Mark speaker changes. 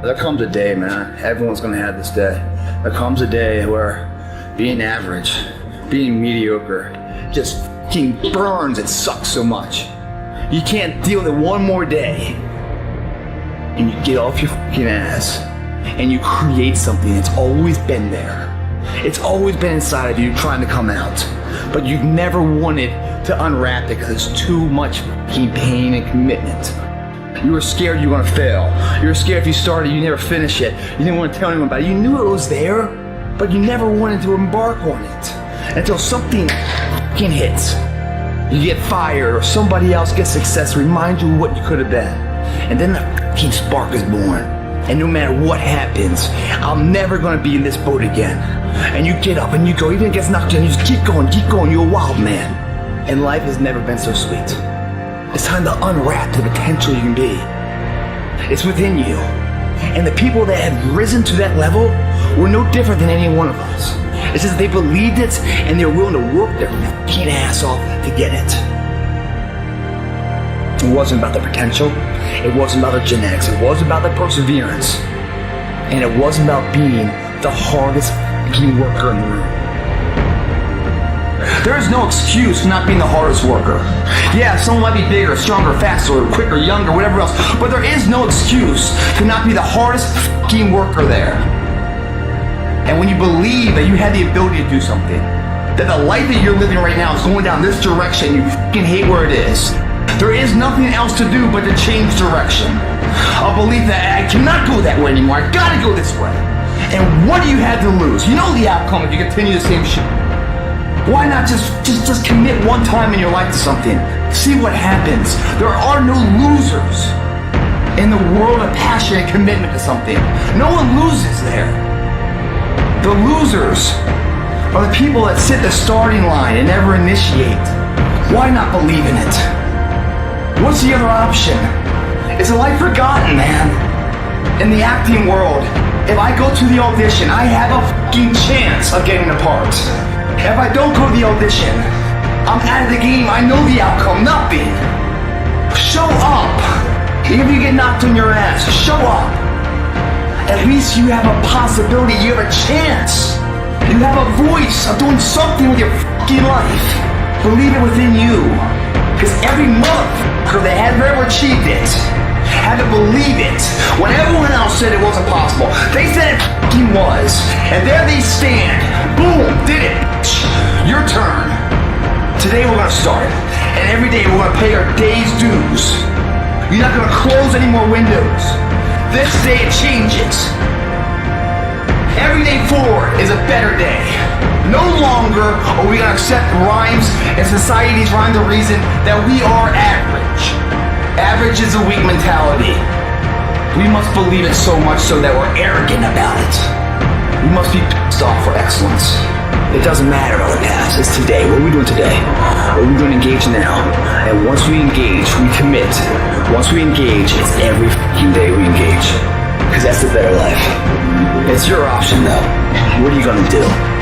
Speaker 1: There comes a day, man. Everyone's gonna have this day. There comes a day where being average, being mediocre, just fucking burns and sucks so much. You can't deal with it one more day. And you get off your fucking ass and you create something that's always been there. It's always been inside of you trying to come out. But you've never wanted to unwrap it because it's too much fucking pain and commitment. You were scared you were gonna fail. You were scared if you started, you never finish it. You didn't want to tell anyone about it. You knew it was there, but you never wanted to embark on it until something fucking hits. You get fired or somebody else gets success, remind you of what you could have been. And then the fucking spark is born. And no matter what happens, I'm never gonna be in this boat again. And you get up and you go, even if it gets knocked down, you just keep going, you're a wild man. And life has never been so sweet. It's time to unwrap the potential you can be. It's within you. And the people that have risen to that level were no different than any one of us. It's just they believed it and they're willing to work their fucking ass off to get it. It wasn't about the potential. It wasn't about the genetics. It wasn't about the perseverance. And it wasn't about being the hardest fucking worker in the room. There is no excuse for not being the hardest worker. Yeah, someone might be bigger, stronger, faster, quicker, younger, whatever else, but there is no excuse to not be the hardest fucking worker there. And when you believe that you have the ability to do something, that the life that you're living right now is going down this direction, you fucking hate where it is, there is nothing else to do but to change direction. A belief that I cannot go that way anymore, I gotta go this way. And what do you have to lose? You know the outcome if you continue the same shit. Why not just commit one time in your life to something? See what happens. There are no losers in the world of passion and commitment to something. No one loses there. The losers are the people that sit the starting line and never initiate. Why not believe in it? What's the other option? It's a life forgotten, man. In the acting world, if I go to the audition, I have a fucking chance of getting a part. If I don't go to the audition, I'm out of the game. I know the outcome, nothing. Show up. Even if you get knocked on your ass, show up. At least you have a possibility, you have a chance. You have a voice of doing something with your fucking life. Believe it within you. Because every motherfucker that has ever achieved it had to believe it when everyone else said it wasn't possible. They said it fucking was. And there they stand. Boom, did it. Your turn. Today we're gonna start. And every day we're gonna pay our day's dues. You're not gonna close any more windows. This day it changes. Every day forward is a better day. No longer are we gonna accept rhymes and society's rhyme the reason that we are average. Average is a weak mentality. We must believe it so much so that we're arrogant about it. We must be pissed off for excellence. It doesn't matter about the past, it's today. What are we doing today? What are we going to engage now? And once we engage, we commit. Once we engage, it's every fucking day we engage. Because that's the better life. It's your option though. What are you going to do?